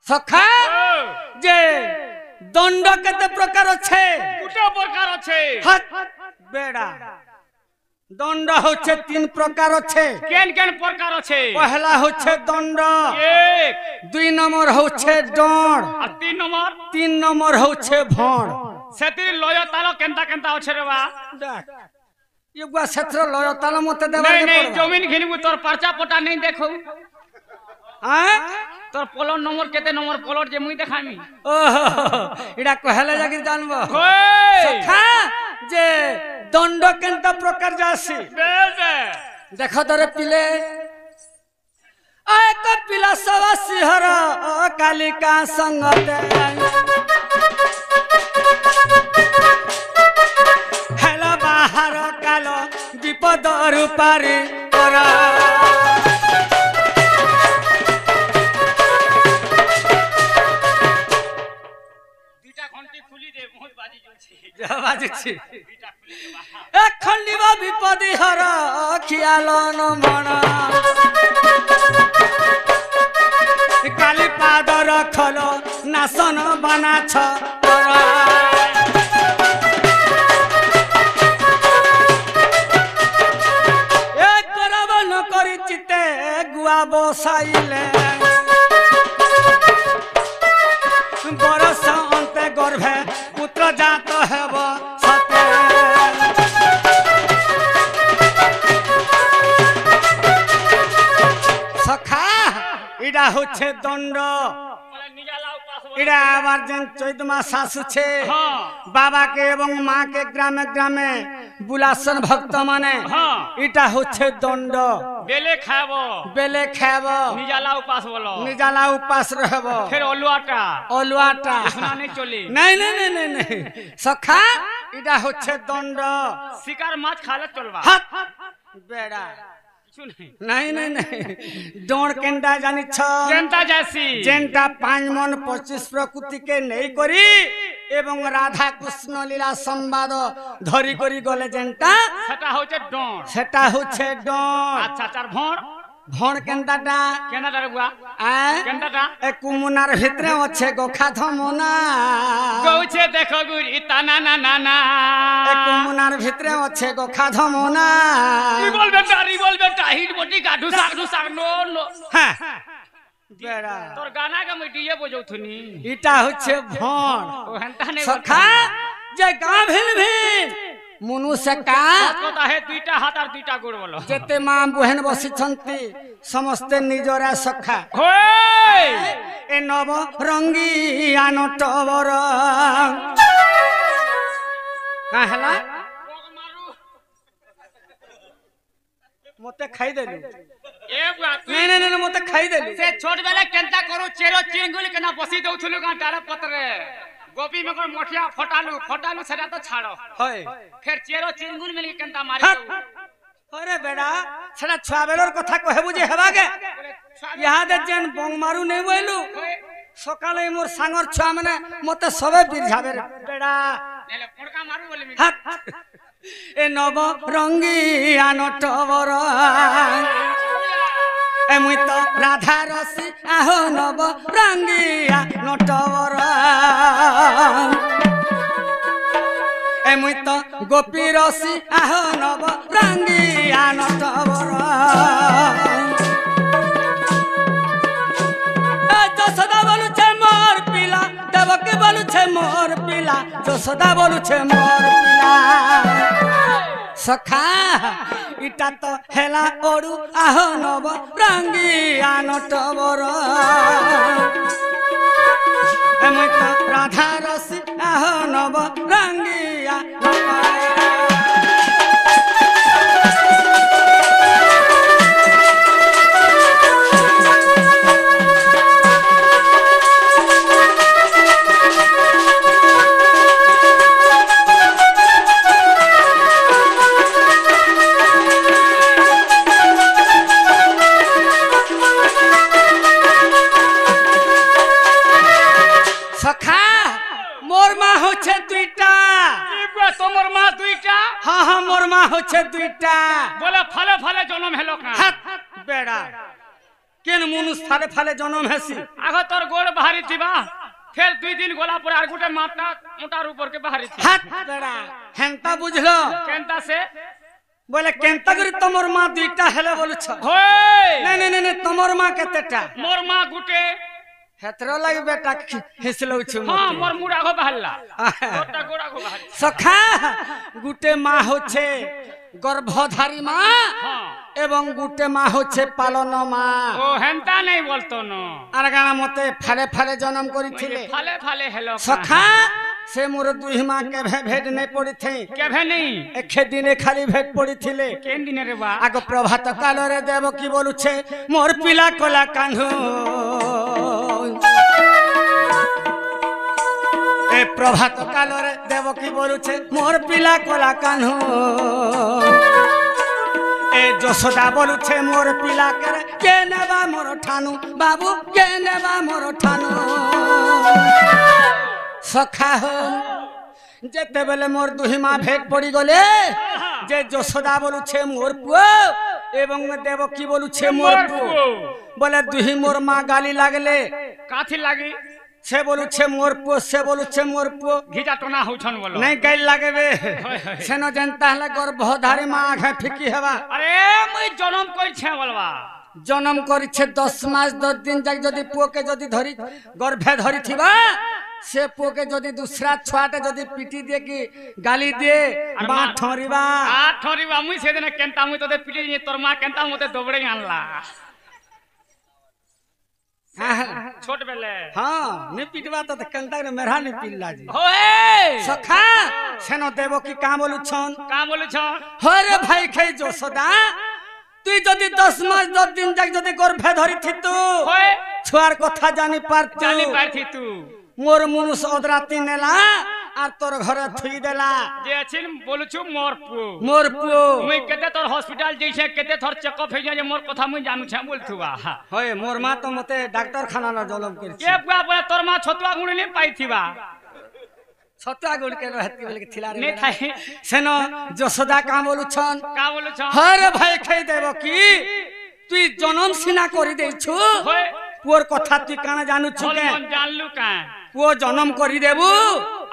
सखा जे दंड केते प्रकार छे गुटे प्रकार छे हट बेड़ा दंड होचे तीन प्रकार छे केन केन प्रकार छे पहला होचे दंड एक दुई नंबर होचे डंड और तीन नंबर होचे भण सेती लय ताल केनता केनता छे रे बा ये गुआ क्षेत्र लय ताल मते देबा नहीं नहीं जमीन घिनबु तोर पर्चा पटा नहीं देखो हैं तोर पलट नंबर केते नंबर पलट जे मुई देखामी ओहो इडा कहले जाके जानबो ओए सखा जे दंड केनता प्रकार जासी देखो तोरे पिले आय को पिला सवा सिहर कालिका संगते हेलो बाहर कालो विपद रूपारी करा विपदी हर खियाल मन काली पाद रखल नासन बनाछ न करी चिते गुआ बसाइले बरस अंते गर्भे पुत्र जात हेब सते सखा इडा होछे दंड इडा आबार जेन चैत मास आसुछे बाबा के एवं माँ के ग्रामे ग्रामे बुलासन भक्त माने इटा होछे दंड बेले खाबो निजाला उपास रहबो फिर अलुआटा सुना नहीं चली नहीं सखा इटा होछे दंड शिकार माछ खाले चलबा बेड़ा नहीं डोर केंटा जानी केंटा जैसी जेंटा 5 मन 25 प्रकृति के नहीं करी एवं राधा कृष्ण लीला संवाद धरी करी गले जेंटा सेटा होचे डोर अच्छा चार भण केंटाटा रे बुआ केंटाटा ए कुमुनार भितरे अच्छे गोखा धमुना गौछे देखो गुरी ताना ना ना ना ए कुमुनार भितरे अच्छे गोखा धमुना रिवॉल बेटा हिट बॉडी काढू साक नो हां बेड़ा तोर गाना के मैं डीजे बजौथनी इटा होछे भण ओहंता ने सखा जे गा भिल मनुष्य का कथा है दुईटा हाथ और दुईटा गोड़ बोलो जेते मां बहन बसी छंती समस्ते निजरा सखा होय ए नव रंगी आनटवर का हला मते खाई देलु ए बात नहीं मते खाई देलु से छोट बेला केनता करू चेरो चिंगुल केना बसी दउथुलु का डाले पतरे गोपी में कोई मोठिया फटालू सेटा तो छाड़ो होय फिर चेरो चिंगुल मिल के केनता मारी अरे बेड़ा सेटा छुआ बेलर कथा कहे बुझे हेबा के यहा दे जेन बंग मारू नहीं बोलू सकाले मोर सांगर छुआ माने मते सबे बिरझाबे बेड़ा नेले पड़का मारू बोले ए नव रंगी आनटवर ए मुई तो राधा रसी आहो नव रंगिया नटवर ए मुई तो गोपी रसी आहो नव रंगिया नटवर जसोदा बोलू छे मोर पिला देवकी बोलू छे मोर पिला जसोदा बोलू छे मोर पिला सखा इटा तो हेला ओडू आहो नव रंगिया नटवर एमई तो राधा रसी आहो नव रंगिया हाँ मोर माँ होछे दुईटा बोले फले फले जन्म हेलो का बेड़ा কেন মনুষ ফালে ফালে জন্ম হেসি আগ তোর গোড় বাহারি থিবা ফের 2 দিন গলা পরে আর গুটে মাটা মোটার উপর কে বাহারি থি হাত বেড়া হেনতা বুঝলো কেনতা সে বলে কেনতা করি তোমার মা দুইটা হেলে বলছ হই নাই নাই নাই তোমার মা কেতেটা মোর মা গুটে হেতর লাগি বেটা হেসলৌছু হ্যাঁ মোর মুড় আগ বাহারলা তোরটা গোড় আগ বাহারি সখা গুটে মা হচ্ছে গর্ভধারী মা হ্যাঁ এবং গুটে মা হচ্ছে পালন মা ও হেনতা নাই বলতো ন আর গানা মতে ফালে ফালে জন্ম করিছিলে ফালে ফালে হেলো সখা সে মোর দুই মা কে ভেট নাই পড়িথে কেভে নেই এখে দিনে খালি ভেট পড়িছিলে কেন দিনে রে বা আগ প্রভাত কালরে দেব কি বলুছে মোর পিলা কলা কান্ধু এ প্রভাত কালরে দেব কি বলুছে মোর পিলা কলা কান্ধু এ যশোদা বলুছে মোর পিলা কে নেবা মোর ঠানু বাবু কে নেবা মোর ঠানু সখা হো যেতেবেলে মোর দুই মা ভেট পড়ি গলে যে যশোদা বলুছে মোর পুও এবং দেব কি বলুছে মোর পুও বলে দুই মোর মা গালি লাগলে কাথি লাগি সে বলুছে মোর পুও সে বলুছে মোর পুও ঘিটা টোনা হউছন বলো নাই গাইল লাগবে সেন জানতা হলে গর্ভধারী মা আঘে ফিকি হেবা আরে মুই জনম কইছে বলবা জন্ম করিছে 10 মাস 10 দিন যাক যদি পুওকে যদি ধরি গর্ভে ধরি থিবা সে পুওকে যদি দুসরা ছুয়াটা যদি পিটি দিয়ে কি গালি দিয়ে মা ঠরিবা আ ঠরিবা মুই সেদিনে কেনতা মুই তোতে পিটি নিয়ে তোর মা কেনতা মতে দবড়ে আনলা ছোট বেলে हाँ नहीं पिटवा तो कंटा ने मेरा नहीं पिल्ला जी होए सखा सेनो देवो की काम बोलु छन का बोलु छन हरे भाई खे जो सदा তুই যদি 10 মাস 10 দিন যাক যদি গর্ভে ধরি থিতু होए ছুয়ার কথা জানি পারতু জানি পারছি তু মোর মনুষ অদরাতি নেলা আর তোর ঘরে থুই দেলা যে আছিন বলুছু মোর পু মোর পুও মুই কেতে তোর হসপিটাল যাইছে কেতে তোর চেকআপ হই যায় মোর কথা মুই জানু ছা বলতুবা হয় মোর মা তো মতে ডাক্তার খানা না জলম করছি কে বুয়া বলে তোর মা ছতুয়া গুণি নি পাইথিবা ছতুয়া গুড় কে রহতি বলে থিলা রে নে থাই সেনো যশোদা কাম বলু ছন का बोलु छ হরে ভাই খাই দেব কি তুই জনম সিনা করি দেইছু होए পুয়ার কথা তুই কানা জানু छु बोल কে मन जानलु का পুয়া জনম করি দেবু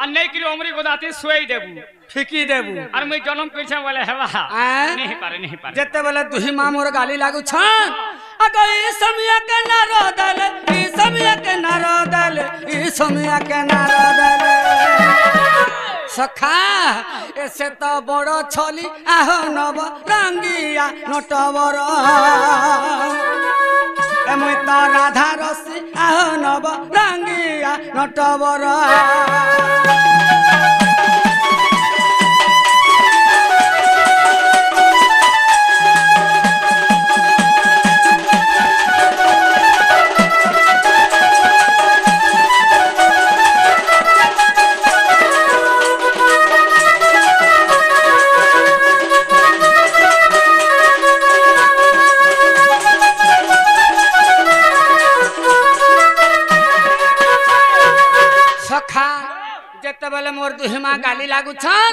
আর নাই কি ওমরি গোদাতি শুই দেবু ফিকি দেবু আর মুই জনম কইছে বলে হেবা আ? नहीं पारे যেতে বেলে দুহি মা মোর গালি লাগু ছন আগ এই সময় কে নারদল এই সময় কে নারদল এই সময় কে নারদল সখা এসে তো বড় ছলি আহ নব রঙ্গিয়া নটবর এমই তো রাধা রসি আহ নব রঙ্গিয়া নটবর सखा जेते बेले मोर दुहिमा गाली लागु छन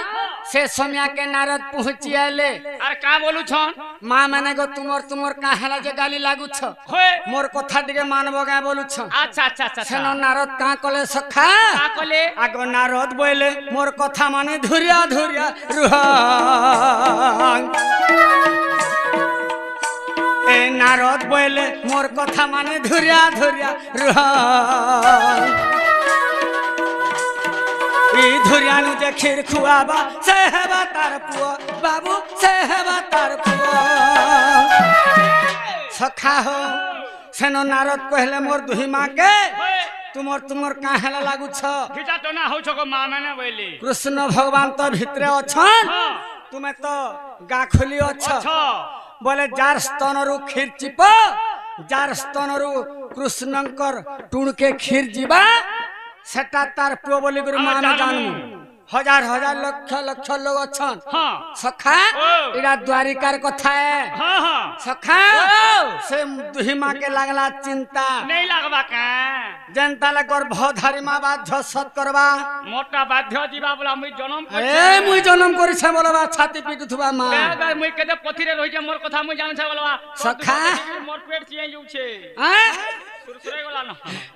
से समय के नारद पहुंची आले আর का बोलु छन मां माने गो तुमर का हेला जे गाली लागु छ होए मोर कथा टिके मानबो गा बोलु छ अच्छा अच्छा अच्छा सेनो नारद का कले सखा का कले आगो नारद बोले मोर कथा माने धुरिया धुरिया रुह ए नारद बोले मोर कथा माने धुरिया धुरिया रुह ई धुरियानु जे खीर खुआबा से हेबा तार पुआ बाबू से हेबा तार पुआ सखा हो सेनो नारद कहले मोर दुही मां के तुमर काहेला लागु छ घिटा टोना हो छको मा माने बोली कृष्ण भगवान तो भितरे अछन हां तुमे तो गाखली अछ अच्छा बोले जार स्तनरु खीर चिप जार स्तनरु कृष्णंकर टुण के खीर जीवा सेटा तार पुओ बोली गुरु मान जानमु हजार हजार लक्ष लक्ष लोग अछन हाँ सखा ओ। इरा द्वारिकार कथा है हाँ हाँ सखा से दुही माँ के लागला चिंता नहीं लगवा का जनता ले गर्भधारी माँ बात झसत करवा मोटा बाध्य जीवा बोला मुई जन्म ए मुई जन्म करी छे बोलबा छाती पिटुथबा माँ बे मुई केते पथिरे रहि जे मोर कथा मुई जान छे बोलवा सखा मोर पेट चिए जउ छे सुरसुरे गला न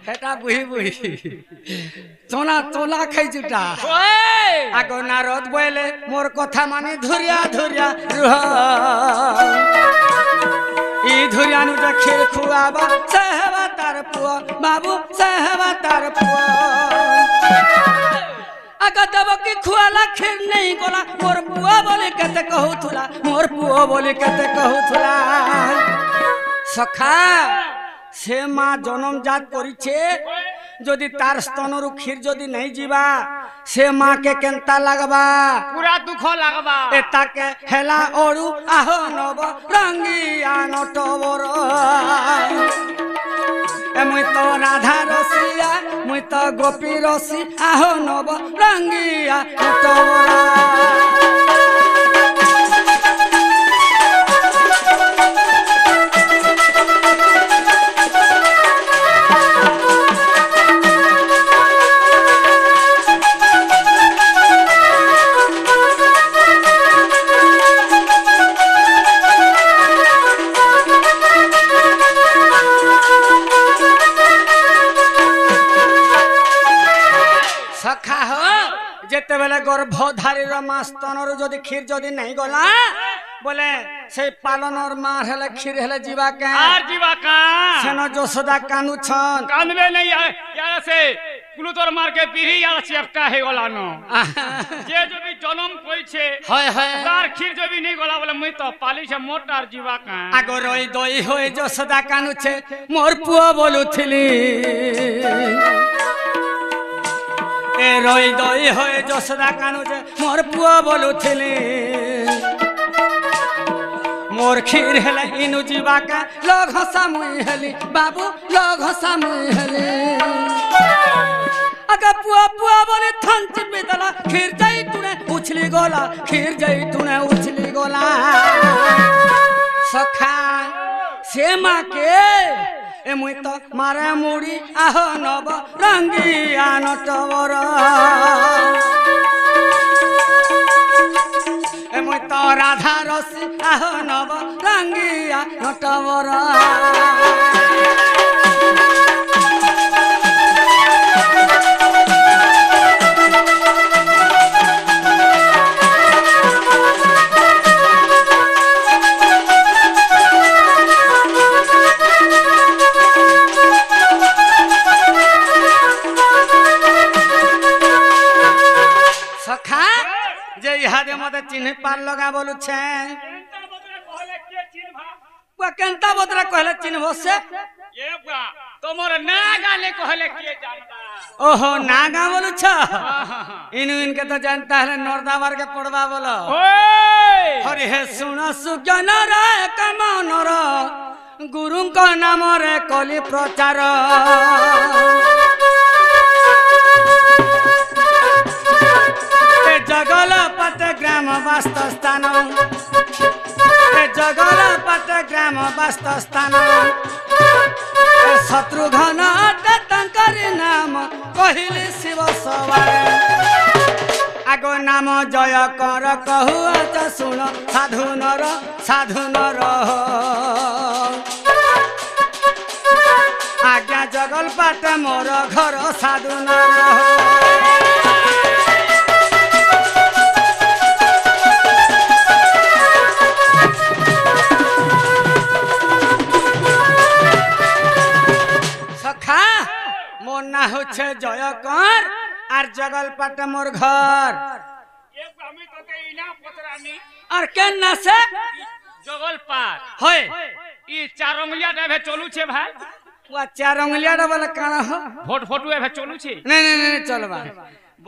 हेटा बुही बुही चोना चोला खाई जुटा ओए आगो नारद बोले मोर कथा माने धुरिया धुरिया रुह ई धुरिया नु जे खीर खुआबा सहवा तार पुआ बाबू सहवा तार पुआ आगा दब की खुआला खीर नहीं गोला मोर पुआ बोले केते कहूथुला मोर पुआ बोले केते कहूथुला सखा से माँ जन्म जात करिछे जदि तार स्तनरु खीर जदि नहीं जीवा से माँ के केंता लगबा पूरा दुख लगबा एता के हेला ओरु आहो नब रंगिया नटवर ए मुई तो राधा रसिया मुई तो गोपी रसी आहो नब रंगिया नटवर सखा हो जेते बेले गर्भधारी माँ स्तनर जदि खीर जदि नहीं गला बोले से पालनर माँ हेले खीर हेले जीवा के आर जीवा का सेनो जोसदा कानु छन कानबे नहीं यार से कुलुतर मार के पीढ़ी यार चेपटा है गला न जे जो भी जन्म कोई छे हाय हाय तार खीर जो भी नहीं गला बोले मुई तो पाली छे मोटार जीवा का आगो रोई दोई होय जोसदा कानु छे मोर पुआ बोलुथिली ए रोई दोई होय जोसदा कानु छे मोर पुआ बोलुथिली मोर खीर हेले इनु जीवा का लोग हसा मुई हेली बाबू लोग हसा मुई हेली अगा पुआ पुआ बोले थन चिपी दला खीर जाई तूने उछली गोला खीर जाई तूने उछली गोला सखा से माँ के ए मुई तो मारे मुड़ी आहो नब रंगिया नटवर ए मुई तो राधा रसी आहो नब रंगिया नटवर सखा जे इहादे मते चिन्ह पार लगा बोलु छे केंता बदरा कहले चिन्ह से ये बा तोमर ना गाले कहले के जानबा ओहो नागा बोलु छ इनु इनके तो जानता है नरदावर के पड़वा बोलो ओए हरि हे सुन सुज्ञान रे कमन रे गुरु को नाम रे कली प्रचार जगल पट ग्राम वास्त स्थान जगल पट ग्राम वास्त स्थान शत्रुघ्न तंकरी नाम कहिले शिव सवार आगो नाम जय कर कहु आज सुन साधु नर आज्ञा जगल पाट मोर घर साधु नर सखा मोर ना होछे जय कर आर जगल पाट मोर घर एक আমি তোকে ইনা পতরানি আর কেন না সে জগল পার হয় ই চার অঙ্গলিয়া ডাবে চলুছে ভাই वा चार अंगलिया वाला काना हो ভোট ফটু এবে চলুছে नहीं नहीं नहीं चलबा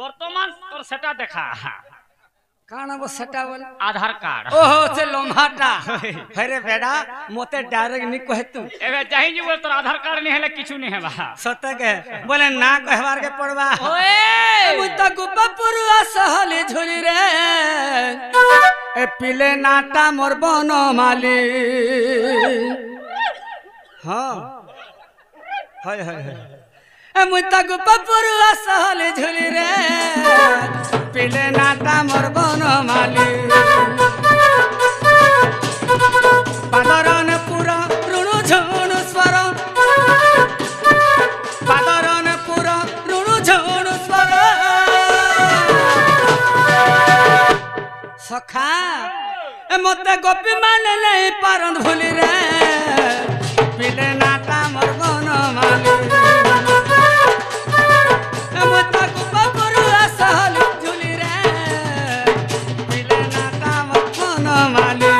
বর্তমান তোর সেটা দেখা काना वो सेटा बोल आधार कार्ड ओहो से लोम्हाटा अरे बेटा मोते डायरेक्ट नहीं कहे तू एबे जाहि जी बोल तोर आधार कार्ड नहीं है किछु नहीं है बा सत्य के बोले ना कहवार के पड़वा ओए मुता गुप्पपुरुआ सहले झोली रे ए पिले नाटा मोर बन माली हां हाय हाय ए मुता गुप्पपुरुआ सहले झोली रे पिले नाटा मोर बन माली पादरन पुरा ऋण झुण स्वर पादरन पुरा ऋण झुण स्वर सखा ए मते गोपी माने नहीं पारन भूली रे पिले नाटा मोर बन माली ए मते गुप्पा पुरुआ सहले झूली रे पिले नाटा मोर बन माली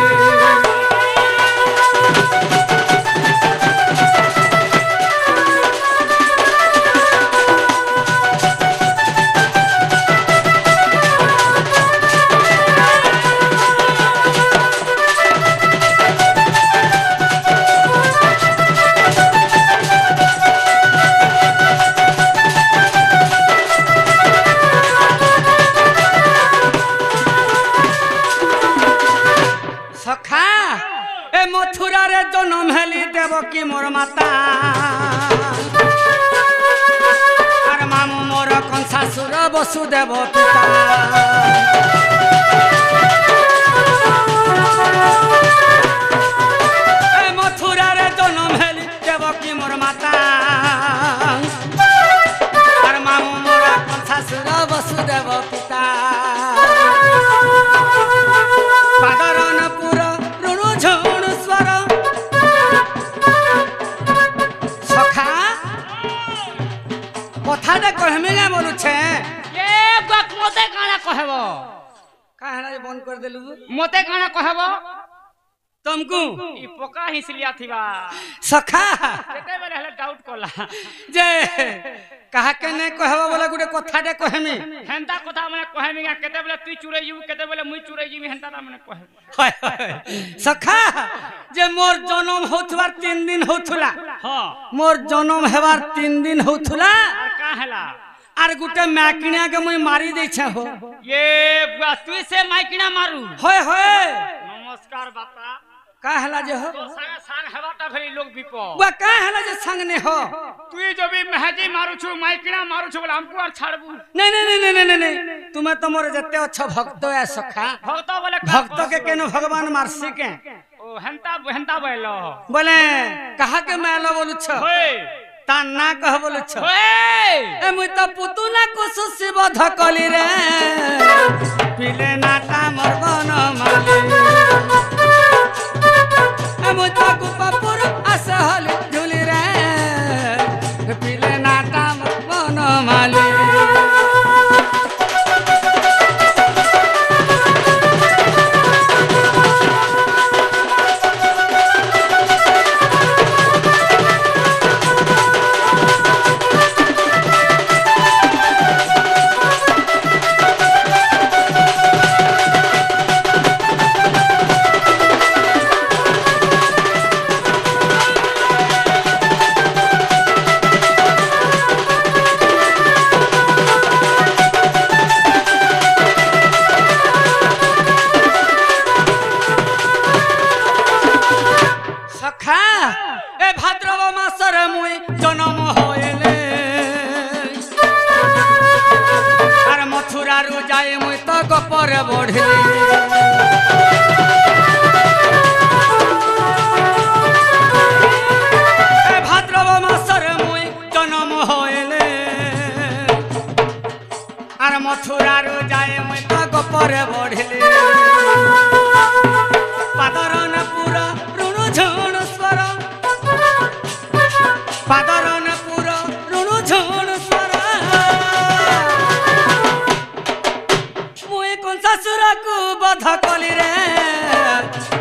सखा ए मथुरा रे जन्म हेली देवकी मोर माता आर मामू मोर कंसासुर वसुदेव पिता ए मथुरा रे जन्म हेली देवकी मोर माता आर मामू मोर कंसासुर वसुदेव पिता पादरन पुर ऋण झुण स्वर सखा कथाटा कहमे ना बोलु छे ए बक मते काना कहबो काहेला जे बंद कर देलु मते काना कहबो तुमको ई पोका हिसलिया थिबा सखा केते बेले हले डाउट कोला जे कहा के ने कहबो बोला गुटे कथाटा कहमे हेंता कथा मने कहमी केते बेले तू चुरै जीव केते बेले मुई चुरै जीव हेंता मने कहबो हाय हाय सखा जे मोर जन्म होथवार 3 दिन होथुला हां मोर जन्म हेवार 3 दिन होथुला का हला आर गुटे मैकिना के मुई मारी दै छ हो ये बुआ तू से माइकिना मारू होय होय नमस्कार बापा का हला जे हो तो संग संग हेबाटा भरी लोग बिपो बा का हला जे संग ने हो तू जो भी महजी मारू छु माइकिना मारू छु बोला हमको और छाड़बू नहीं नहीं नहीं नहीं नहीं तुम्हें तो मोर जते अच्छा भक्त है सखा भक्त बोले भक्त के केनो भगवान मारसी के ओ हेंता बोलो बोले कहा के मैं लो बोलु छ होय ता ना कह बोलु छ होय ए मुई तो पुतुना को सुसी बध कली रे पिले नाटा मोर बन माली ए मुई तो गुप्पपुर असहल झूली रे पिले नाटा मोर बन माली सखा ए भाद्रव मासर मुई जन्म होएले आर मथुरा रु जाए मुई तो गपर बढ़ले ए भाद्रव मासर मुई जन्म होएले आर मथुरा रु जाए मुई तो गपर बढ़ले पादरन पुरा ऋण झुण स्वर पादरन पुरा ऋण झुण स्वर मुई कंसासुर को बध कली रे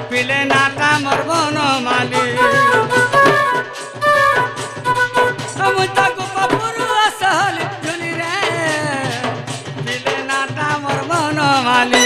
पिले नाटा मोर बन माली मुई तो गुप्पपुरुआ सहल झूली रे पिले नाटा मोर बन माली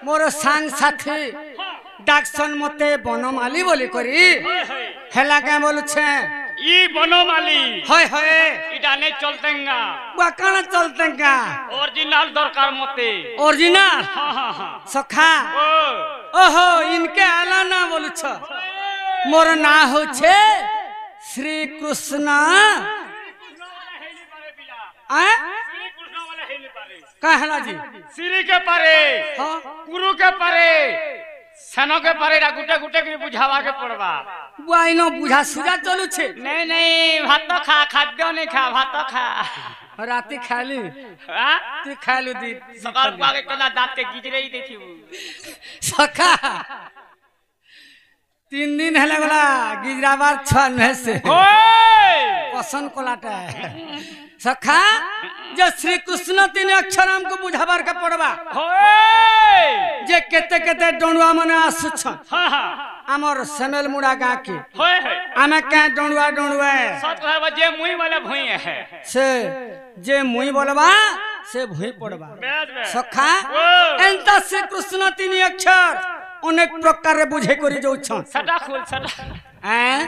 मोर सांग साथी डाक्सन मते बनमाली बोली करी हेला के बोलु छे ई बनमाली होय होय इटा ने चलतेंगा बा काना चलतेंगा ओरिजिनल दरकार मते ओरिजिनल हां सखा ओ ओहो इनके आला ना बोलु छ मोर ना हो छे श्री कृष्ण कहला जी श्री के पारे हाँ गुरु के पारे सनो के पारे गुटे गुटे के बुझावा के पड़वा बुआइनो बुझा सुजा चलू छे नहीं भात तो खा खाद्य नहीं खा भात तो खा राती खाली हां तू खालू दी सकाल पागे कला दांत के गिजरे ही देखी सखा 3 दिन हेले गला गिजराबार छन में से ओए पसंद कोलाटा सखा जो श्री कृष्ण 3 अक्षर हमको बुझाबार के पड़वा ओए जे केते केते डोंडुआ मने आसु छ हां हां हमर सेमेल मुड़ा गा के होय है आमे के डोंडुआ डोंडुआ सत कहबा जे मुई वाला भुई है से जे मुई बोलबा से भुई पड़बा सखा एंता श्री कृष्ण 3 अक्षर अनेक प्रकार रे बुझे करी जाउ छ सटा खोल सटा हैं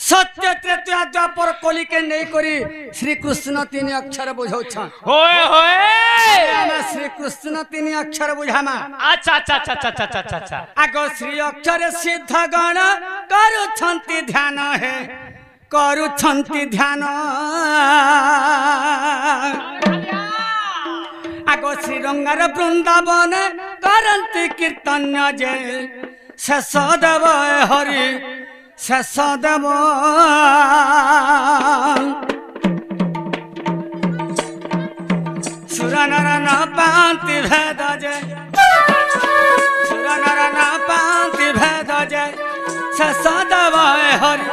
सत्य त्रेता द्वापर कली के नहीं करी श्री कृष्ण 3 अक्षर बुझौ छ होय होय आमे श्री कृष्ण 3 अक्षर बुझामा अच्छा अच्छा अच्छा अच्छा अच्छा अच्छा आगो श्री अक्षर सिद्ध गण करू छंती ध्यान है करू छंती ध्यान आगो श्रीरंगार वृंदावन करंती कीर्तन जय शेष देव हरि शेष देव सुर नर न पांति भेद जय सुर नर न पांति भेद जय शेष देव हरि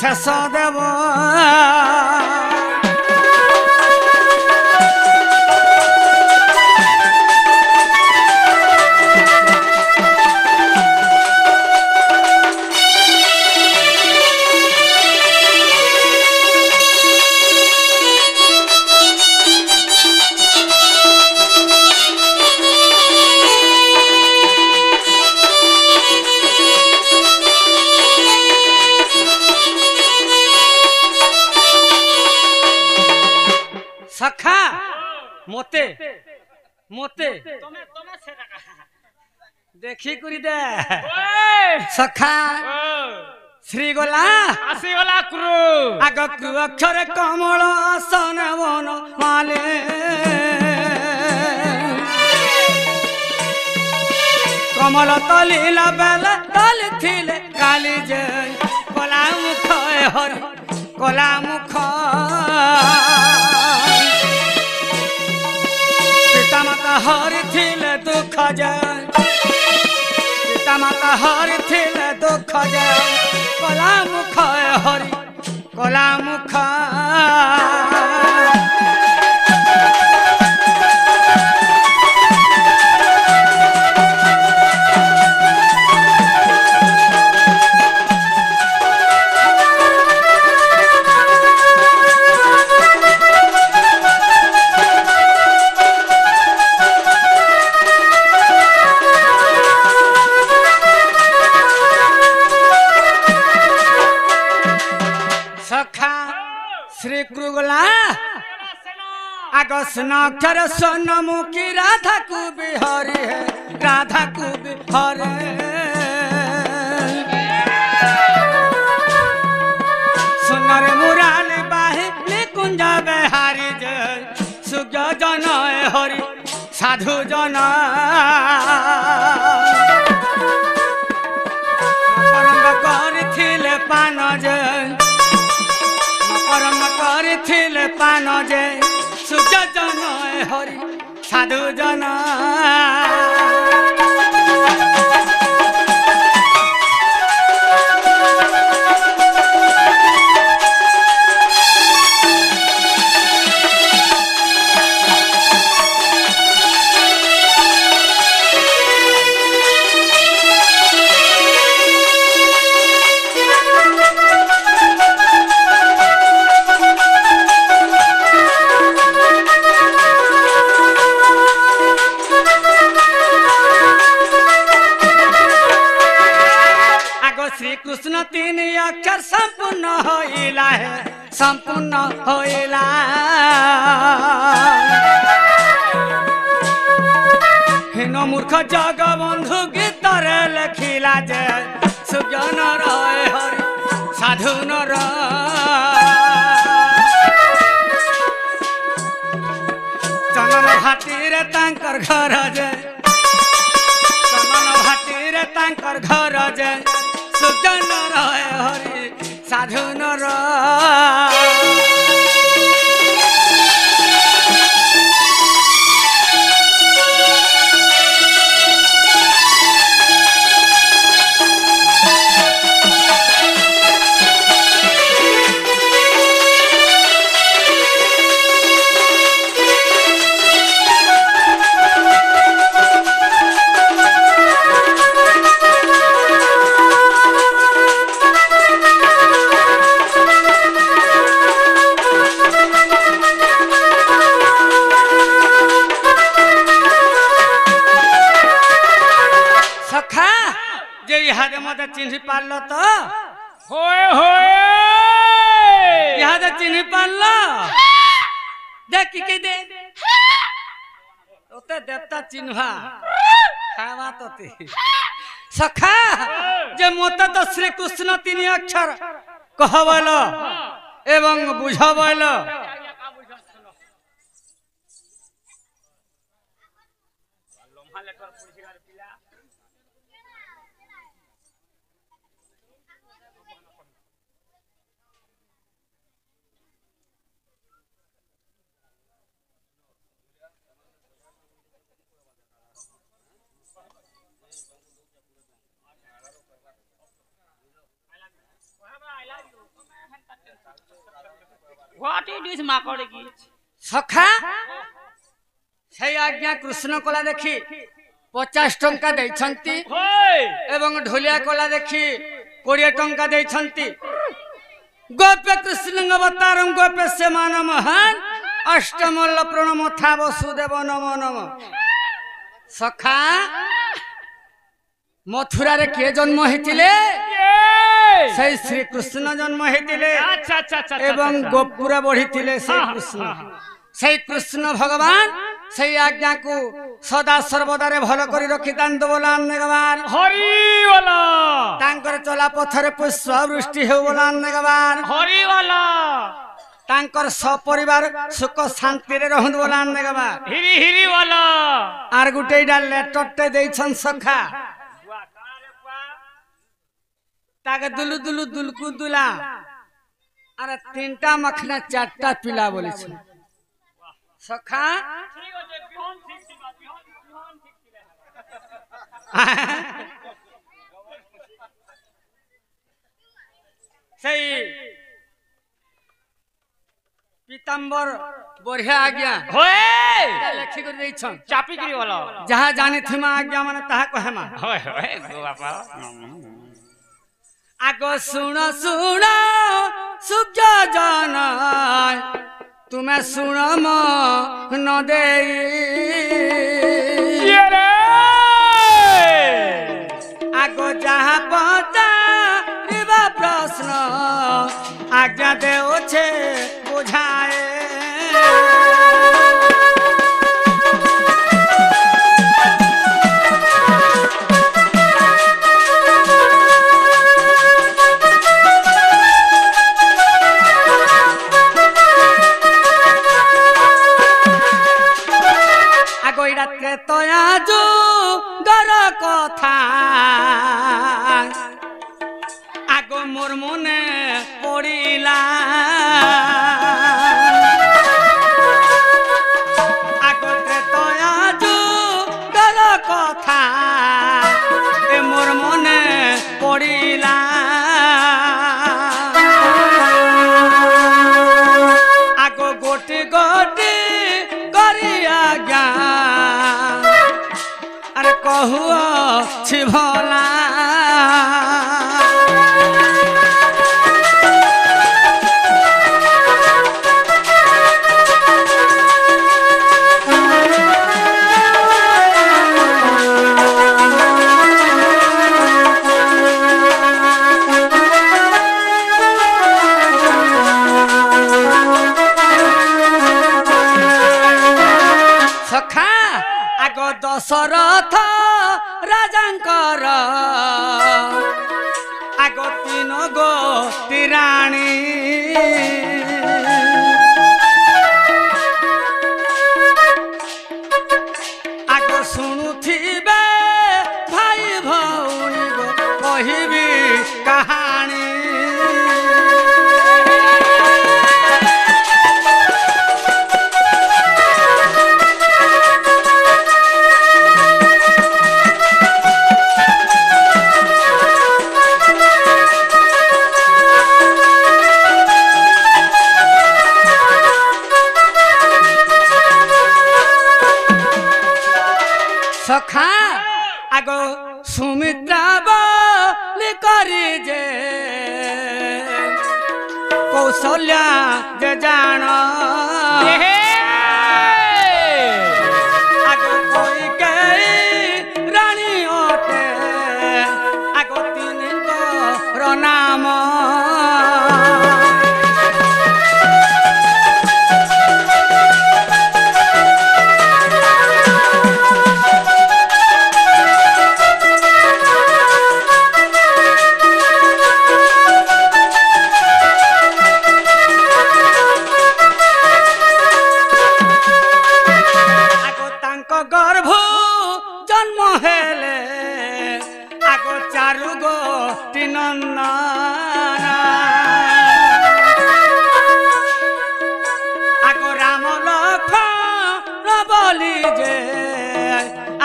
शेष देव सखा मोते मोते देखी करी दे सखा श्री गोला आसी वाला क्रू आग क्रू अक्षर कमल आसन वन माले कमल तलिला बेल तल थिले काली जय कोला मुख हर कोला मुख पिता माता हरि थिले दुख जय पिता माता हरि थिले दुख जय कोला मुख हरि कोला मुख श्री कृगला आगो स्नाक्षर सोनमुखी राधा को बिहारी है राधा को बिहारी सुनर मुरारी बाही निकुंज बिहारी जय सुज्ञ जन हरि साधु जन करंग करथिले पान जय करम करथिले पान जे सुख जन हरि साधु जन कृष्ण तीन अक्षर संपूर्ण होइला है संपूर्ण होइला हेन मूर्ख जग बंधु गीतर लिखिला जे सुजन रहे हरि साधु नर चंदन भाटीरे तांकर घर जे चंदन भाटीरे तांकर घर जे सुजन रहे हरि साधु नर मत चिन्ह पारल तो होए होए यहाँ चिन्ह पारल देख के दे ओते देवता चिन्हा खावा तोते सखा जे मोते तो श्री कृष्ण तीन अक्षर कहबल एवं बुझबल What is this makode ki? सखा से आज्ञा कृष्ण कला देखी 50 टंका देछंती एवं ढोलिया कला देखी 20 टंका देछंती गोप्य कृष्ण अवतार गोप्य से मान महान अष्टमल्ल प्रणम था वसुदेव नमो नमो सखा मथुरा रे के जन्म हेतिले से श्री कृष्ण जन्म हेतिले अच्छा अच्छा अच्छा एवं गोपुरा बढ़ीथिले से कृष्ण भगवान से आज्ञा को सदा सर्वदा रे भल करी रखी दान बोलान भगवान हरि वाला तांकर चला पथरे पुष्प वृष्टि हो बोलान भगवान हरि वाला तांकर सपरिवार सुख शांति रे रहन बोलान भगवान हिरी हिरी वाला आर गुटे डा लेटरटे देछन सखा ताके दुलु दुलु दुलकु दुला अरे तीनटा मखना चारटा पिला बोले छ सखा ठीक हो जे बिहान ठीक थिबा बिहान ठीक थिबा सही पीतांबर बढ़िया आज्ञा होए लेखि कर दै छ चापी करी वाला जहां जाने थिमा आज्ञा माने ताहा कहेमा होए होए गो बापा आगो सुनो सुनो सुख जन तुम्हें सुनो न दे आगो जहाँ पहुँचा प्रश्न आज्ञा दे बुझाए तया जो गर कथा आगो मोर मने पड़िला आगो तया जो गर कथा ए मोर मने पड़िला आगो गोटी गोटी करिया ज्ञान अरे कहुआ छि भला ଦଶରଥ ରାଜାଙ୍କର ଆଗ ତିନ ଗୋଟି ରାଣୀ ଆଗ ଶୁଣୁଥିବେ ଭାଇ ଭଉଣୀ ଗୋ କହିବି କାହାଣୀ সখা আগ সুমিত্রা বলি করি যে কৌশল্যা যে জাণ আগ কইকেয়ী রানী অটে আগ তিনিଙ୍କର নাম গর্ভ জন্ম হেলে আগ চারু গোটি নন্দন আগ রাম লক্ষ্মণ বলি যে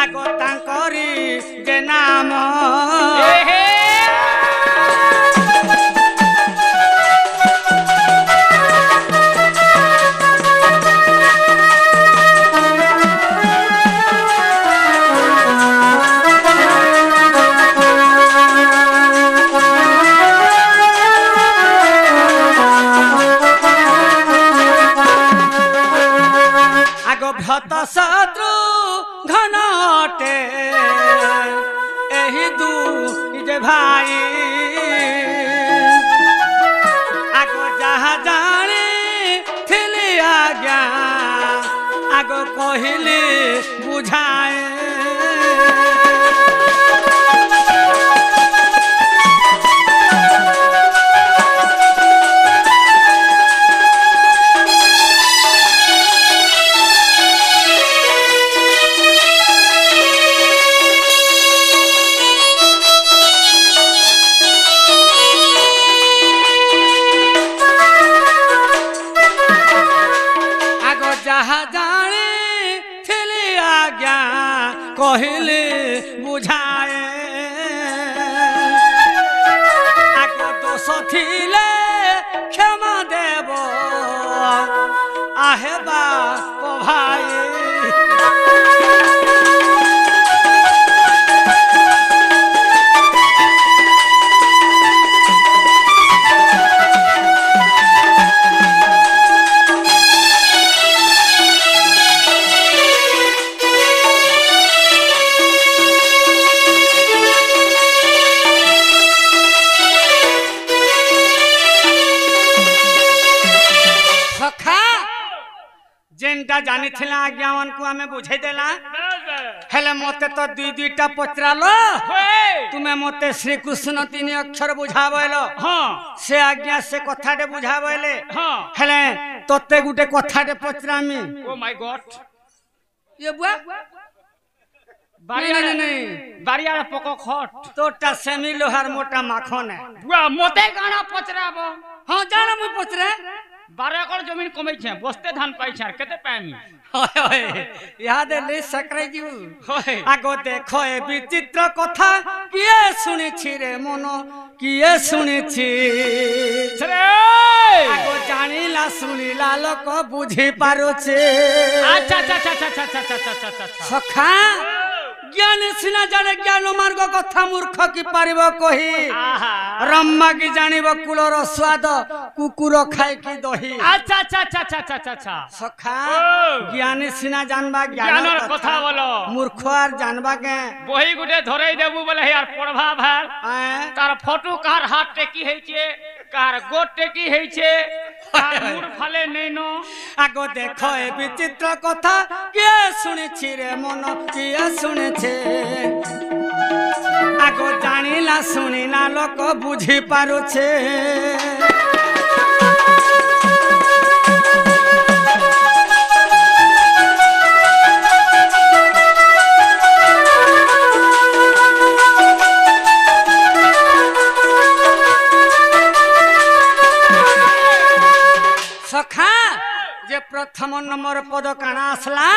আগ তাঙ্করি যে নাম ভত শত্রু ঘন অটে এই দুই যে ভাই আগ যাহা জানি থিলি আজ্ঞা আগ কহিলি বুঝায় কহিলি বুঝায় আগ দোষ থিলে ক্ষমা দেব আহে বা ভাই जेनटा जानी थिला आज्ञा को हमें बुझे देला हेले मते तो दुई दुईटा पचरालो तुम्हें मते श्री कृष्ण तीन अक्षर बुझाबैलो हां से आज्ञा से कथाटे बुझाबैले हां हेले तोते गुटे कथाटे पचरामी ओ माय गॉड ये बुआ बारिया नहीं बारिया पको खट तोटा सेमी लोहार मोटा माखन है बुआ मते गाना पचराबो हां जाना मु पचरे 12 एकड़ जमीन कमै छै बस्ते धान पाइ छै केते पाइमी होय होय याद ले सकरै जी होय आगो देखो ए विचित्र कथा किए सुनि छी रे मन किए सुनि छी रे आगो जानिला सुनिला लोक बुझी पारो छे अच्छा अच्छा अच्छा अच्छा अच्छा अच्छा सखा ज्ञान सिना जाने ज्ञान मार्ग कथा मूर्ख की पारिबो कहि रम्मा की जानिबो कुलर स्वाद कुकुर खाय की दही अच्छा अच्छा अच्छा अच्छा अच्छा सखा ज्ञान सिना जानबा ज्ञान कथा बोलो मूर्ख आर जानबा के बही गुटे धरई देबू बोले यार पढ़वा भार तार फोटो कार हाथ टेकी है छे कार गोट टेकी है छे তার মুড় ফালে নেই ন আগ দেখো এ বিচিত্র কথা কে শুনেছি রে মন কে শুনেছে আগ জানিলা শুনিলা লোক বুঝি পারুছে सखा जे प्रथम नंबर पद काना आसला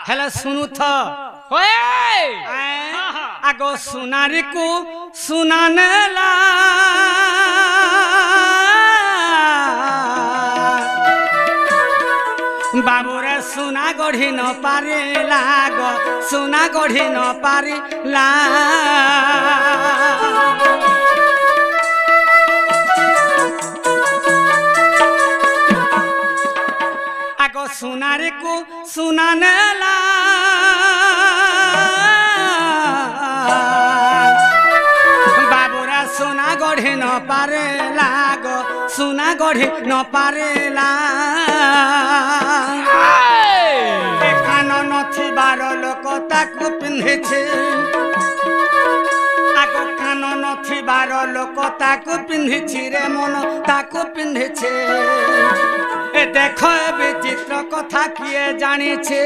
हेले सुनु थ आगो सुनारी को सुनानेला बाबूरे सुना गढ़ी न पारिला गो सुना गढ़ी न पारिला सुनारी को सुनानेला बाबूरा सुना गढ़ी न पारेला गो सुना गढ़ी न पारेला कान नथिबार लोक ताकू पिंधिछे आगो कान नथिबार लोक ताकू पिंधिछि रे मन ताकू पिंधिछे देखो विचित्र कथा किए जानी छे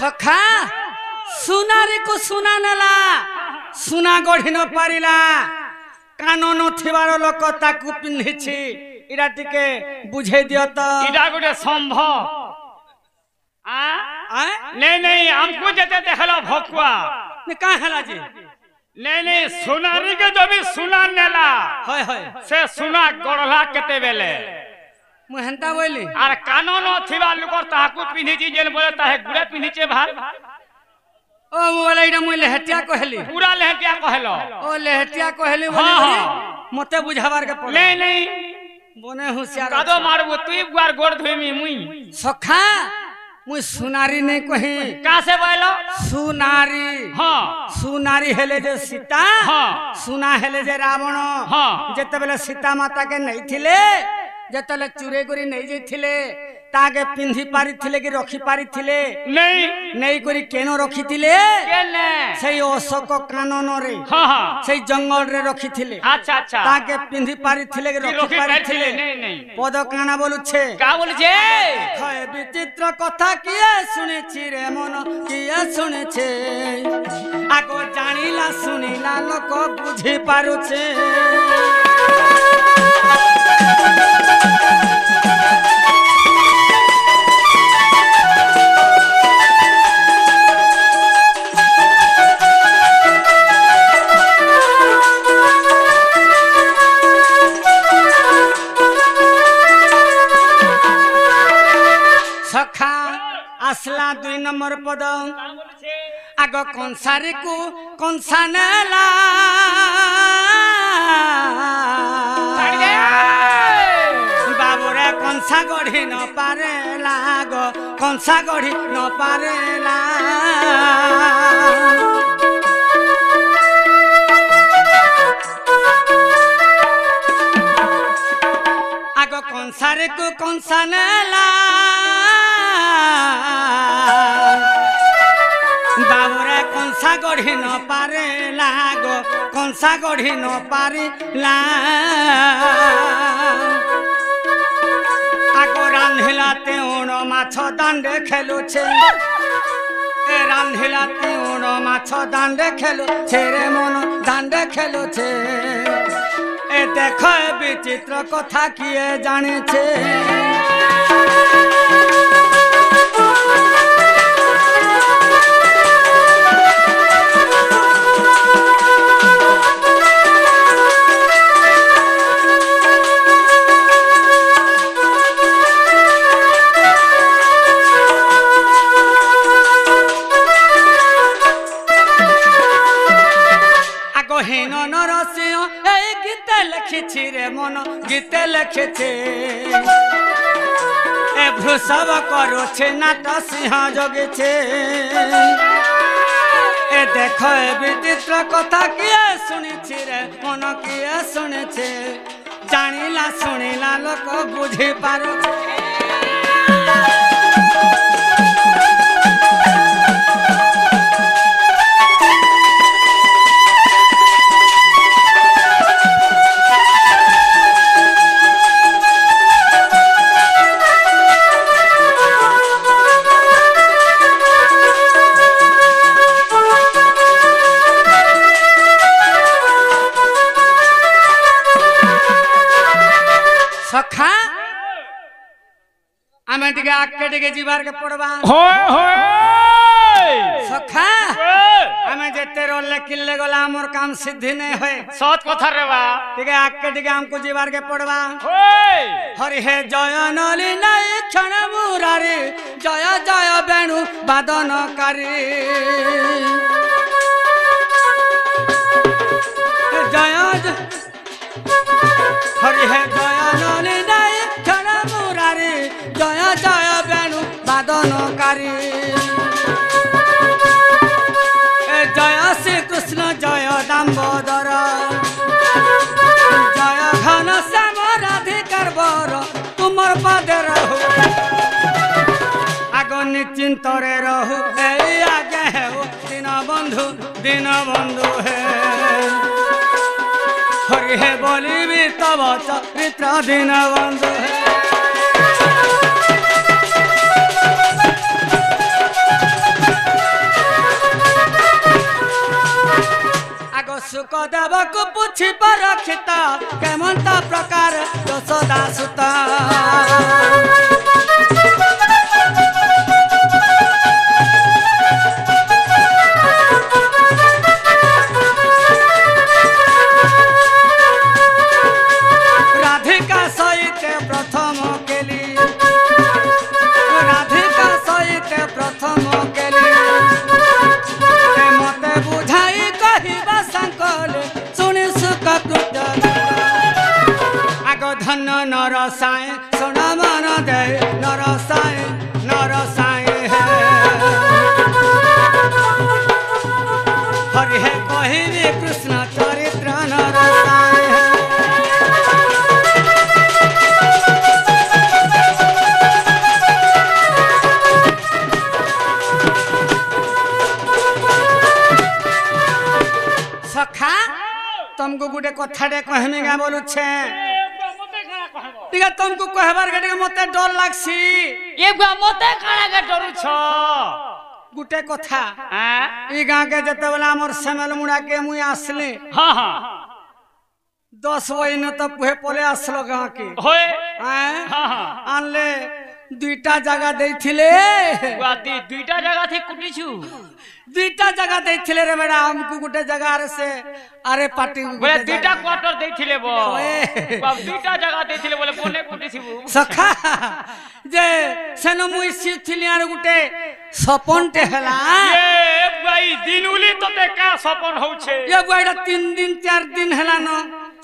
सखा सुनारी को सुना नेला सुना गढ़ी न पारिला कान नथिबार लोक ताकू पिंधिछि इरा टिके बुझे दियो त इडा गोटे संभव नहीं नहीं हमको जते देखलो भकुआ ने का हला जी नहीं नहीं सुनारी के जो भी सुना नेला होय होय से सुना गढ़ला केते बेले मुहंता बोली आर कान नथिबा लोक ताकू पिंधिछि जेन बोले ताहे गुड़े पिंधिछे भार ओ मोबाइल इडा मुई लेहटिया कहली पूरा लेहटिया कहलो ओ लेहटिया कहली बोली मते बुझाबार के पड़े नहीं नहीं बने होशियार कादो मारबो तुई गुआर गोड़ धोइमी मुई सखा मुई सुनारी नहीं कही का से बोलो सुनारी हां सुनारी हेले जे सीता हां सुना हेले जे रावण हां जते बेले सीता माता के नहीं थिले जतले चुरे करी नहीं जेथिले तागे पिंधी पारी थिले कि रखी पारी थिले नहीं नहीं करी केनो रखी थिले केने सेई अशोक कानन रे हां हां सेई जंगल रे रखी थिले अच्छा अच्छा तागे पिंधी पारी थिले कि रखी पारी थिले नहीं नहीं पद काना बोलु छे का बोल छे खय विचित्र कथा किए सुनेछि रे मन किए सुनेछे आगो जानिला सुनिला लोक बुझी पारुछे सखा आसला 2 नंबर पद आग कंसारी को कंसा नेला बाबूरे कंसा गढ़ी न पारेला गो कंसा गढ़ी न पारेला आग कंसारी को कंसा नेला बाबूरे कंसा गढ़ी न पारेला गो कंसा गढ़ी न पारिला आगो रांधिला तेउण माछ दांडे खेलुछे ए रांधिला तेउण माछ दांडे खेलुछे रे मन दांडे खेलुछे ए देखो विचित्र कथा किए जानिछे লিখিছি রে মন গীতে লিখেছে এ ভৃষভ করছে নাট সিংহ জগেছে এ দেখো এ বিচিত্র কথা কিয়ে শুনেছি রে মন কিয়ে শুনেছে জানিলা শুনিলা লোক বুঝি পারছে सखा आमे टिके आके टिके जीवार के पड़वा सखा आमे जेते रोले किल्ले गला हमर काम सिद्धि नहीं होए सत कथा रे बा टिके आके टिके हमको जीवार के पड़वा हरि हे जय नली नहीं क्षण मुरारी जय जय बेणु वादनकारी जय हरि हे जय नली नहीं क्षण मुरारी जय जय बेणु वादनकारी जय श्री कृष्ण जय दामोदर जय घन श्याम राधिकार बर तुमर पदे रहु आग निश्चिंतरे रहु आगे हो दीन बंधु हे हरि हे बोली तब चरित्र दीन बंधु हे आगो सुखदेव को पूछी परखिता केमंता प्रकार यशोदा सुता राधिका सहित प्रथम केली राधिका सहित प्रथम केली मते बुझाई कहिबा संकल सुनि सुख कृत आगो धन नरसाय सुन मन दे नरसाय हे हरि हे कहिबी कृष्ण चरित्र नरसाय सखा तुमको गुटे कथाटे कहमे का बोलु छे ठीक है तुमको कहबार के मते डर लागसी ए गवा मते काना के डरू छ गुटे कथा हां ई गां के जते बेला हमर सेमल मुड़ा के मुई आसले हां हां 10 बजे तो पुहे पले आसलो गां के होए हां हां आनले दुईटा जगह देथिले गुवाती दुईटा जगह थी कुटी छु दुईटा जगह देथिले रे बेटा हमको गुटे जगह रे से अरे पार्टी बोले दुईटा क्वार्टर देथिले बो बाप दुईटा जगह देथिले बोले कोने कुटी छिबु सखा जे सेनो मुई सिथिली आर गुटे सपनटे हला ए भाई दिनुली तते का सपन होउ छे ये बुआडा 3 दिन 4 दिन हला न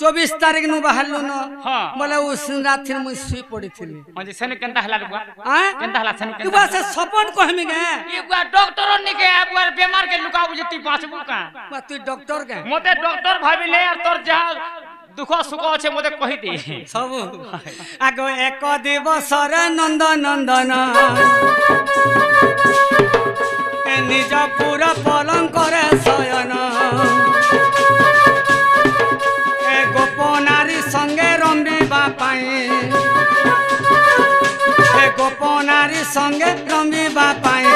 24 तारीख नु बाहरलु न हां बोले उस रात मुई सुई पड़ी थिली म्हणजे सेने केनता हला लुआ हां केनता हला सेने तू बस सपन कहमी गे ये बुआ डॉक्टर नि के बुआर बीमार के लुका बुझती पांचबु का बा तू डॉक्टर के मते डॉक्टर भाबिले यार तोर जा दुख सुख छे मते कहि दे सब आगो एक दिवस रे नंदन ए निज पूरा पलंक रे शयन ए गोपनारी संगे रंबिबा पाई ए गोपनारी संगे रंबिबा पाई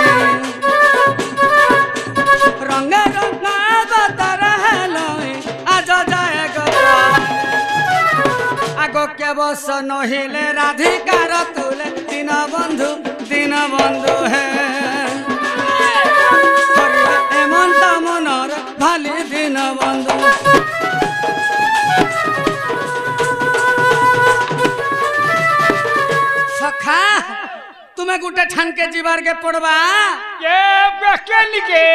रंग रंग बतर हेलोई आज जाए गो आगो के बस नहिले राधिकार तुले दीन बंधु है एमंत मनर भाली दीन बंधु सखा तुम्हें गुटे ठान के जीवार के पड़वा के के निके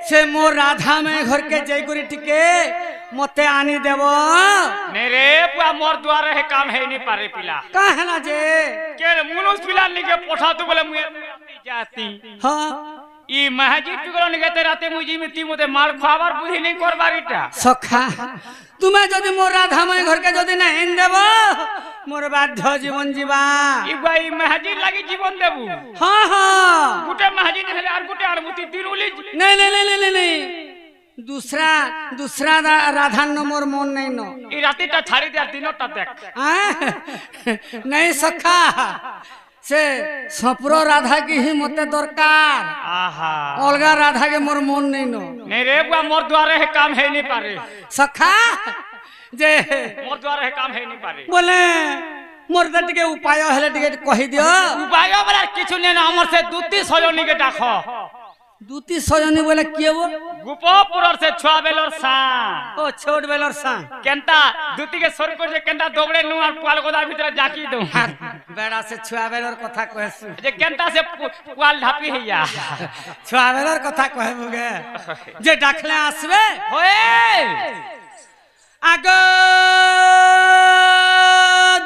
से मोर राधा में घर के जय गुरी टिके मते आनी देव मेरे पुआ मोर द्वार है काम है नहीं पारे पिला कहना जे के मुनुस पिला निके पठा तू बोले मुए जाती हाँ ई महाजी टुकरो निके ते राते मुजी में ती मोते मार खावार बुद्धि नहीं करबारीटा सखा तुम्हें जदि मोर राधामय घर के जदि नहीं देव मोर बाध्य जीवन जीवा ई भाई महाजी लागी जीवन देबू हाँ हाँ गुटे महाजी ने आर गुटे आर मुती तीन उली नहीं नहीं नहीं नहीं नहीं दूसरा दूसरा राधा न मोर मन नहीं नो ई रातीटा छाड़ी दे दिनोटा देख नहीं सखा से सपुरो राधा की ही मते दरकार आहा अलगा राधा के मोर मन नहीं नो नहीं रे बुआ मोर द्वारे है काम है नहीं पारे सखा जे मोर द्वारे है काम है नहीं पारे बोले मोर दे टिके उपाय हेले टिके कहि दियो उपाय वाला किछु ने हमर से दूती सजनी के डाखो दूती सजनी बोले किए वो गुपोपुर से छुआ बेलर सा ओ छोट बेलर सा केंता दूती के सर को जे केंता दोबड़े नु और पुआल गोदा भीतर जाकी दो बेड़ा से छुआ बेलर कथा कहसु जे केंता से पुआल ढापी हैया छुआ बेलर कथा कहबुगे जे डाखले आसबे होए आगो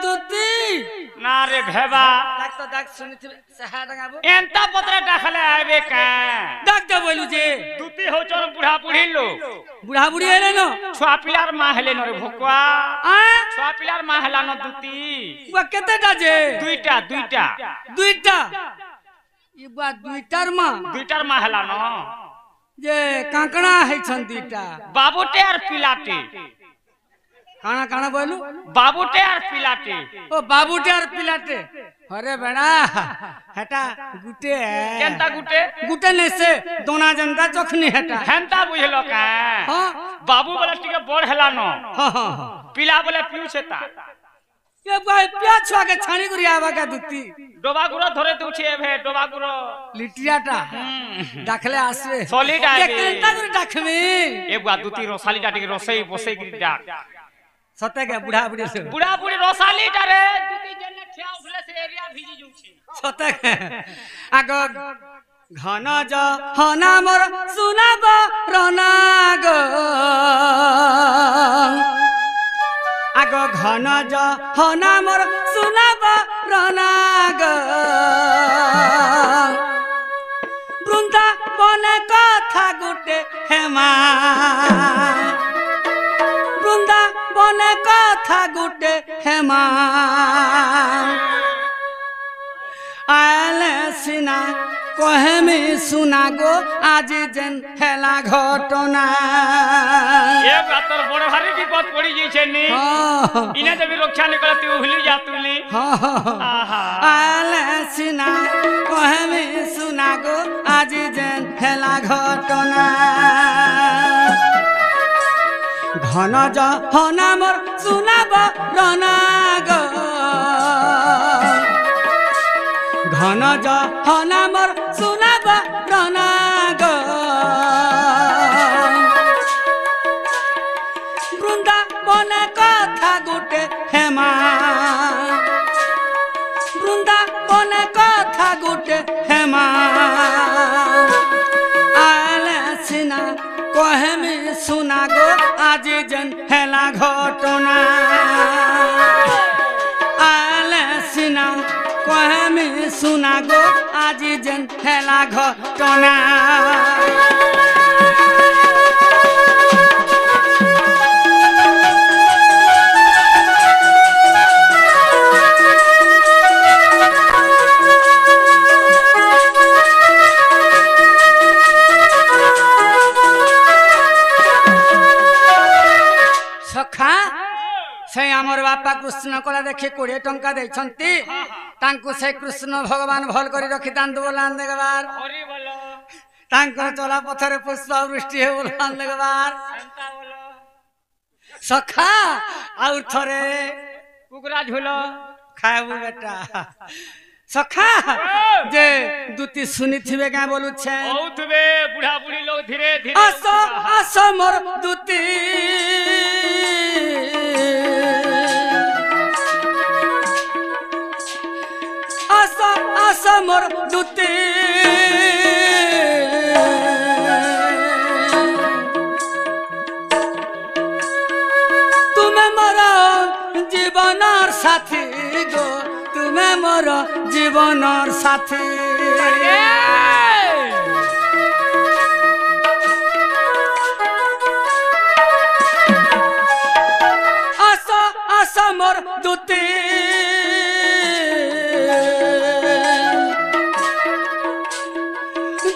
दूती ना रे भेबा डाक तो डाक सुनिथिबे सहा डगाबो एंता पत्र डाखले आबे का डाक दे बोलू जे दूती हो चल बुढ़ा बुढ़ी लो बुढ़ा बुढ़ी हेले न छुआ पिलार मां हेले न रे भोकवा आ छुआ पिलार मां हेला न दूती बा केतेटा जे दुईटा दुईटा ई बा दुईटार मां दुईटार मां हेला न जे कांकणा है छन दुईटा बाबूटे और पिलाटे काना काना बोलू बाबूटे और पिलाटे ओ बाबूटे और पिलाटे अरे बेड़ा हटा गुटे है केंता गुटे गुटे ने से दोना जनता चखनी हटा हेंता बुझलो का हां बाबू बोले टिके बड़ हेला न हां हां पिला बोले पिउ छेता ये भाई प्या छुआ के छानी गुरी आवा का दुती डोबा गुरो धरे दुछे भे डोबा गुरो लिटियाटा डाखले आसवे सॉलिड ये आबे केंता गुरी डाखमी ए बुआ दुती रोसाली डाटी के रोसई बसई गिरी डाक सते के बुढ़ा बुढ़ी से बुढ़ा बुढ़ी रोसाली डारे दुती जने ठिया उठले से एरिया भिजी जुछी सते के आगो घन ज हना मोर सुनाब रनाग आगो घन ज हना मोर सुनाब रनाग बृंदा बने कथा गुटे हेमा बृंदा बने कथा गुटे हेमा आले सिना कहेमी सुना गो आज जेन हेला घटना ए बातर बड़ भारी विपद पड़ी जइछे नी इने जब रक्षा नहीं करती उहली जातुली आहा आले सिना कहेमी सुना गो आज जेन हेला घटना घन ज हना मोर सुनाब रनाग घन ज हना मोर सुनाब रनाग बृंदा बने कथा गुटे हेमा बृंदा बने कथा गुटे हेमा आले सिना कहेमी सुना गो आज जन हेला घटना आले सिना कहेमी सुना गो आज जन हेला घटना सखा से आमर बापा कृष्ण कला देखी 20 टंका देछंती तांको से कृष्ण भगवान भल करी रखी तांत बोलान देगबार हरि बोलो तांको चला पथरे पुष्प वृष्टि हे बोलान देगबार संता बोलो सखा और थरे कुकरा झुलो खाबू बेटा सखा जे दुती सुनी थिबे का बोलु छे औथबे बुढ़ा बुढ़ी लोग धीरे धीरे आसो आसो मोर दुती आसो आसो मोर दुती জীবনের সাথী গো তুমি মোর জীবনের সাথী আসো আসো মোর দুতি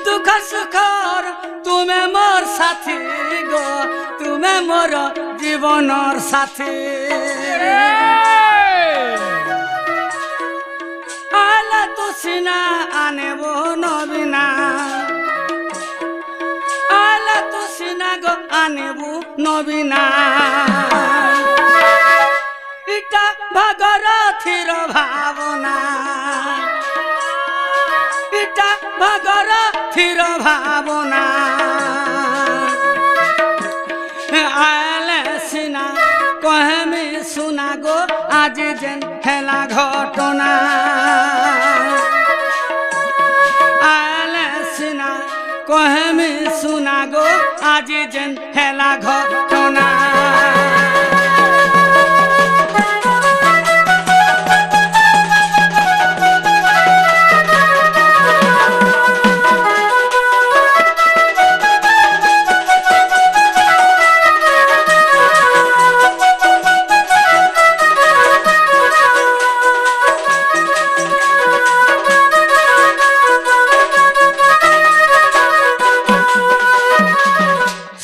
দুঃখ সুখর তুমি মোর সাথী গো তুমি মোর জীবনের সাথী আলা তো সিনা আনেব নবীনা আলা তো সিনা গো আনেব নবীনা ইটা ভাগরথীর ভাবনা ইটা ভাগরথীর ভাবনা আলে সিনা কহেমি শুনা গো আজি যেন হেলা ঘটনা আলে সিনা কহেমি শুনা গো আজি যেন হেলা ঘটনা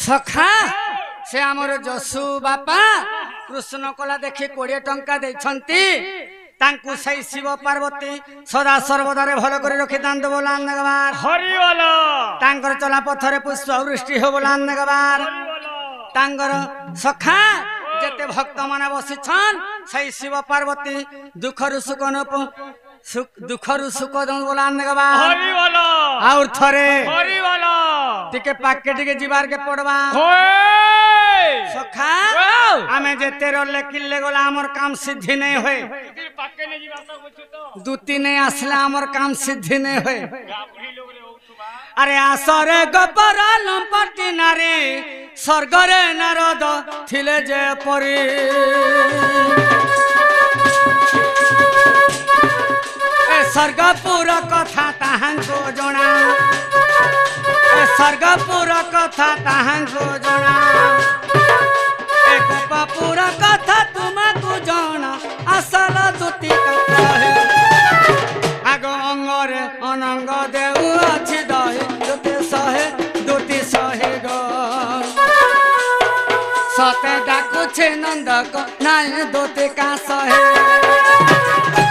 सखा से आमर जसु बापा कृष्ण कला देखि 20 टंका देछंती तांकु सही शिव पार्वती सदा सर्वदा रे भल करी रखि दान दो बोलान नगवार हरि बोलो तांकर चला पथरे पुष्प वृष्टि हो बोलान नगवार तांकर सखा जेते भक्त माने बसिछन सही शिव पार्वती दुखरु सुख दन बोलान नगवार हरि बोलो और थरे हरि बोलो टिके पाके टिके जीवार के पड़वा सखा आमे जेते रोले किल्ले गोला हमर काम सिद्धि नहीं होए पाके ने जीवा तो कुछ तो दूती नहीं आसला हमर काम सिद्धि नहीं होए बुढ़ी लोग रे होतुबा अरे आसरे गपर लंपटी नारी स्वर्गरे नारद थिले जे परी ए स्वर्गपुर कथा ताहांको जणा स्वर्गपुर कथा ताहांको जणा ए गोपपुर कथा तुमको जणा असल दूती कथा है आगो अंगरे अनंग देउ अछि दहे दूती सहे गो सते डाकुछे नंदक नाय दूती का सहे